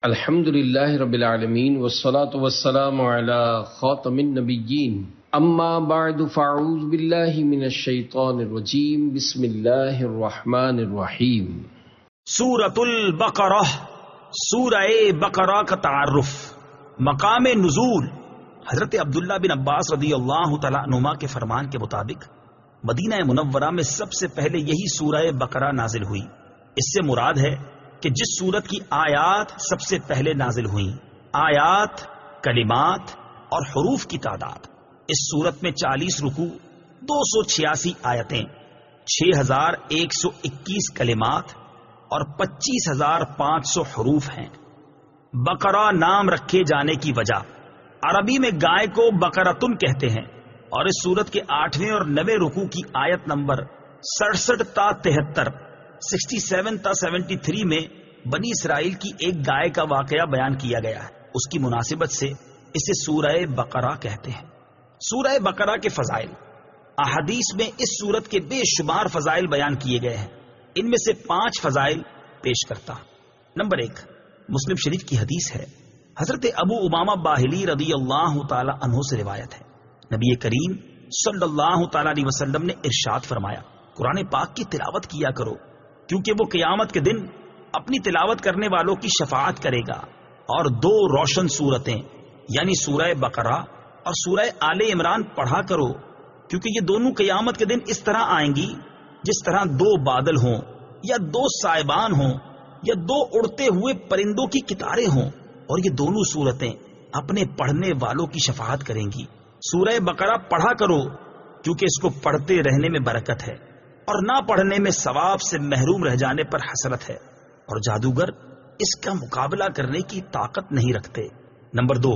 الحمد للہ رب العالمین والصلاة والسلام علی خاتم النبیین اما بعد فاعوذ باللہ من الشیطان الرجیم بسم اللہ الرحمن الرحیم۔ سورۃ البقرہ، سورہ بقرہ کا تعارف۔ مقام نزول، حضرت عبداللہ بن عباس رضی اللہ تعالیٰ عنہما کے فرمان کے مطابق مدینہ منورہ میں سب سے پہلے یہی سورہ بقرہ نازل ہوئی۔ اس سے مراد ہے کہ جس سورت کی آیات سب سے پہلے نازل ہوئیں، آیات، کلمات اور حروف کی تعداد۔ اس سورت میں 40 رکوع، 286 آیتیں، 6121 کلمات اور 25500 حروف ہیں۔ بقرہ نام رکھے جانے کی وجہ، عربی میں گائے کو بقرۃن کہتے ہیں، اور اس سورت کے 8ویں اور 9ویں رکوع کی آیت نمبر 67 تا 73، 67 تا 73 میں بنی اسرائیل کی ایک گائے کا واقعہ بیان کیا گیا ہے۔ اس کی مناسبت سے اسے سورہ بقرہ کہتے ہیں۔ سورہ بقرہ کے فضائل، احادیث میں اس سورت کے بے شمار فضائل بیان کیے گئے ہیں۔ ان میں سے 5 فضائل پیش کرتا۔ نمبر 1، مسلم شریف کی حدیث ہے، حضرت ابو امامہ باہلی رضی اللہ تعالی عنہ سے روایت ہے، نبی کریم صلی اللہ تعالی علیہ وسلم نے ارشاد فرمایا، قرآن پاک کی تلاوت کیا کرو، کیونکہ وہ قیامت کے دن اپنی تلاوت کرنے والوں کی شفاعت کرے گا۔ اور 2 روشن سورتیں یعنی سورہ بقرہ اور سورہ آل عمران پڑھا کرو، کیونکہ یہ دونوں قیامت کے دن اس طرح آئیں گی جس طرح 2 بادل ہوں، یا 2 سائبان ہوں، یا 2 اڑتے ہوئے پرندوں کی قطاریں ہوں، اور یہ دونوں سورتیں اپنے پڑھنے والوں کی شفاعت کریں گی۔ سورہ بقرہ پڑھا کرو کیونکہ اس کو پڑھتے رہنے میں برکت ہے، اور نہ پڑھنے میں ثواب سے محروم رہ جانے پر حسرت ہے، اور جادوگر اس کا مقابلہ کرنے کی طاقت نہیں رکھتے۔ نمبر 2،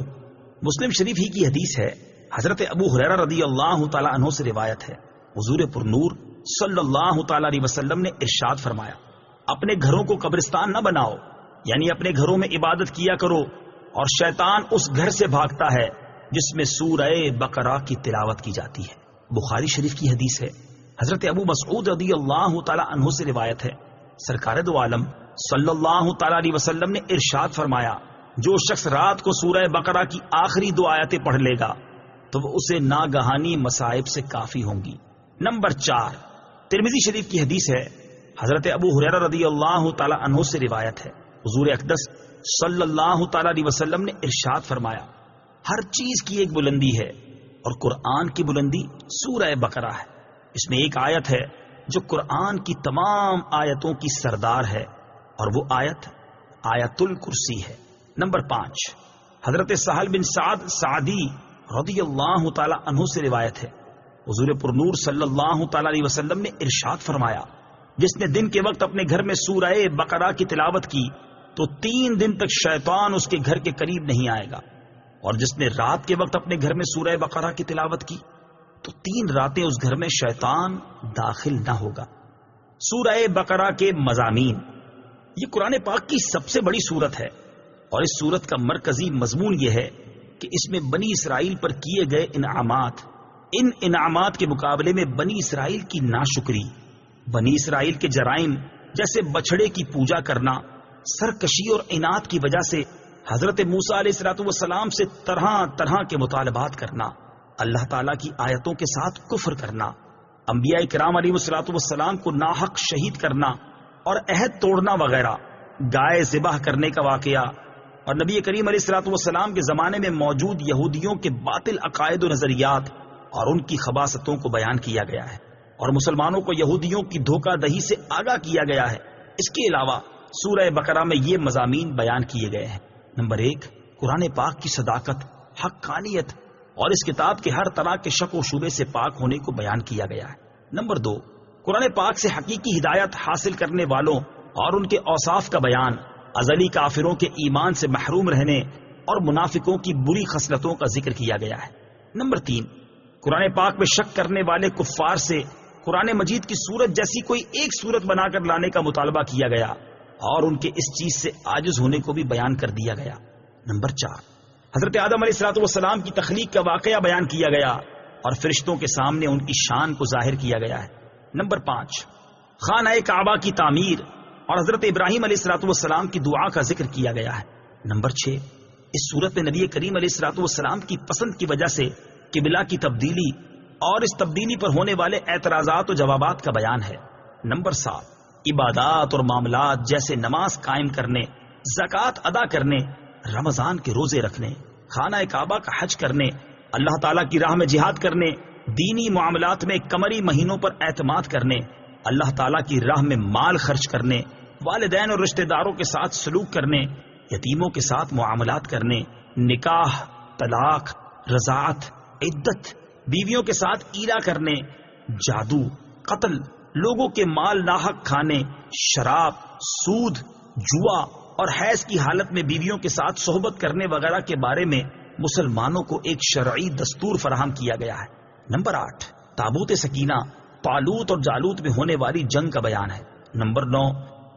مسلم شریف ہی کی حدیث ہے، حضرت ابو ہریرہ رضی اللہ تعالی عنہ سے روایت ہے، حضور پرنور صلی اللہ تعالی علیہ وسلم نے ارشاد فرمایا، اپنے گھروں کو قبرستان نہ بناؤ، یعنی اپنے گھروں میں عبادت کیا کرو، اور شیطان اس گھر سے بھاگتا ہے جس میں سورہ بقرہ کی تلاوت کی جاتی ہے۔ بخاری شریف کی حدیث ہے، حضرت ابو مسعود رضی اللہ تعالی عنہ سے روایت ہے، سرکار دو عالم صلی اللہ تعالی علیہ وسلم نے ارشاد فرمایا، جو شخص رات کو سورہ بقرہ کی آخری 2 آیتیں پڑھ لے گا تو وہ اسے ناگہانی مصائب سے کافی ہوں گی۔ نمبر 4، ترمذی شریف کی حدیث ہے، حضرت ابو ہریرہ رضی اللہ تعالی عنہ سے روایت ہے، حضور اقدس صلی اللہ تعالی علیہ وسلم نے ارشاد فرمایا، ہر چیز کی ایک بلندی ہے، اور قرآن کی بلندی سورہ بقرہ ہے۔ اس میں ایک آیت ہے جو قرآن کی تمام آیتوں کی سردار ہے، اور وہ آیت آیت الکرسی ہے۔ نمبر 5، حضرت سہل بن سعد سعدی رضی اللہ تعالی عنہ سے روایت ہے، حضور پرنور صلی اللہ تعالی علیہ وسلم نے ارشاد فرمایا، جس نے دن کے وقت اپنے گھر میں سورہ بقرہ کی تلاوت کی تو 3 دن تک شیطان اس کے گھر کے قریب نہیں آئے گا، اور جس نے رات کے وقت اپنے گھر میں سورہ بقرہ کی تلاوت کی تو 3 راتیں اس گھر میں شیطان داخل نہ ہوگا۔ سورہ بقرہ کے مضامین، یہ قرآن پاک کی سب سے بڑی سورت ہے، اور اس سورت کا مرکزی مضمون یہ ہے کہ اس میں بنی اسرائیل پر کیے گئے انعامات، ان انعامات کے مقابلے میں بنی اسرائیل کی ناشکری، بنی اسرائیل کے جرائم جیسے بچھڑے کی پوجا کرنا، سرکشی اور عناد کی وجہ سے حضرت موسیٰ علیہ السلام سے طرح طرح کے مطالبات کرنا، اللہ تعالیٰ کی آیتوں کے ساتھ کفر کرنا، انبیاء کرام علیہ السلام کو ناحق شہید کرنا اور عہد توڑنا وغیرہ، گائے ذبح کرنے کا واقعہ، اور نبی کریم علیہ السلام کے زمانے میں موجود یہودیوں کے باطل عقائد و نظریات اور ان کی خباثتوں کو بیان کیا گیا ہے، اور مسلمانوں کو یہودیوں کی دھوکہ دہی سے آگاہ کیا گیا ہے۔ اس کے علاوہ سورہ بقرہ میں یہ مضامین بیان کیے گئے ہیں۔ نمبر 1، قرآن پاک کی صداقت، حقانیت اور اس کتاب کے ہر طرح کے شک و شبے سے پاک ہونے کو بیان کیا گیا ہے۔ نمبر 2، قرآن پاک سے حقیقی ہدایت حاصل کرنے والوں اور ان کے اوصاف کا بیان، ازلی کافروں کے ایمان سے محروم رہنے اور منافقوں کی بری خصلتوں کا ذکر کیا گیا ہے۔ نمبر 3، قرآن پاک میں شک کرنے والے کفار سے قرآن مجید کی سورت جیسی کوئی ایک سورت بنا کر لانے کا مطالبہ کیا گیا، اور ان کے اس چیز سے عاجز ہونے کو بھی بیان کر دیا گیا۔ نمبر 4، حضرت آدم علیہ السلام کی تخلیق کا واقعہ بیان کیا گیا، اور فرشتوں کے سامنے ان کی شان کو ظاہر کیا گیا ہے۔ نمبر 5، خانہ کعبہ کی تعمیر اور حضرت ابراہیم علیہ السلام کی دعا کا ذکر کیا گیا ہے۔ نمبر 6، اس صورت میں نبی کریم علیہ الصلوۃ والسلام کی پسند کی وجہ سے قبلہ کی تبدیلی اور اس تبدیلی پر ہونے والے اعتراضات و جوابات کا بیان ہے۔ نمبر 7، عبادات اور معاملات جیسے نماز قائم کرنے، زکوٰۃ ادا کرنے، رمضان کے روزے رکھنے، خانہ کعبہ کا حج کرنے، اللہ تعالیٰ کی راہ میں جہاد کرنے، دینی معاملات میں قمری مہینوں پر اعتماد کرنے، اللہ تعالیٰ کی راہ میں مال خرچ کرنے، والدین اور رشتہ داروں کے ساتھ سلوک کرنے، یتیموں کے ساتھ معاملات کرنے، نکاح، طلاق، رضاعت، عدت، بیویوں کے ساتھ ایلا کرنے، جادو، قتل، لوگوں کے مال ناحق کھانے، شراب، سود، جوا اور حیض کی حالت میں بیویوں کے ساتھ صحبت کرنے وغیرہ کے بارے میں مسلمانوں کو ایک شرعی دستور فراہم کیا گیا ہے۔ نمبر 8، تابوت سکینہ، طالوت اور جالوت میں ہونے والی جنگ کا بیان ہے۔ نمبر 9،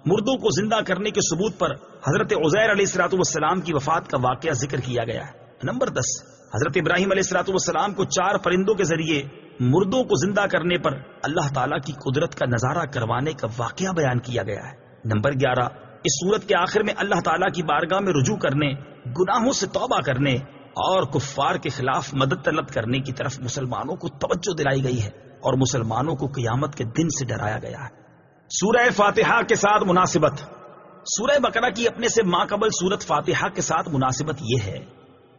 مردوں کو زندہ کرنے کے ثبوت پر حضرت عزیر علیہ الصلوۃ والسلام کی وفات کا واقعہ ذکر کیا گیا ہے۔ نمبر 10، حضرت ابراہیم علیہ الصلوۃ والسلام کو 4 پرندوں کے ذریعے مردوں کو زندہ کرنے پر اللہ تعالیٰ کی قدرت کا نظارہ کروانے کا واقعہ بیان کیا گیا ہے۔ نمبر 11، اس سورت کے آخر میں اللہ تعالیٰ کی بارگاہ میں رجوع کرنے، گناہوں سے توبہ کرنے اور کفار کے خلاف مدد طلب کرنے کی طرف مسلمانوں کو توجہ دلائی گئی ہے اور مسلمانوں کو قیامت کے دن سے ڈرایا گیا ہے۔ سورہ فاتحہ کے ساتھ مناسبت۔ سورہ بقرہ کی اپنے سے ماقبل سورت فاتحہ کے ساتھ مناسبت یہ ہے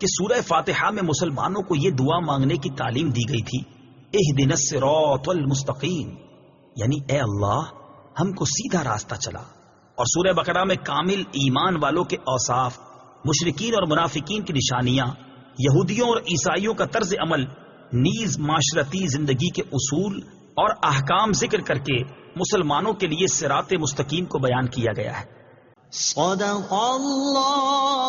کہ سورہ فاتحہ میں مسلمانوں کو یہ دعا مانگنے کی تعلیم دی گئی تھی، اہدنا الصراط المستقیم، یعنی اے اللہ ہم کو سیدھا راستہ چلا۔ اور سورہ بقرہ میں کامل ایمان والوں کے اوصاف، مشرکین اور منافقین کی نشانیاں، یہودیوں اور عیسائیوں کا طرز عمل، نیز معاشرتی زندگی کے اصول اور احکام ذکر کر کے مسلمانوں کے لیے صراط مستقیم کو بیان کیا گیا ہے۔ صدق اللہ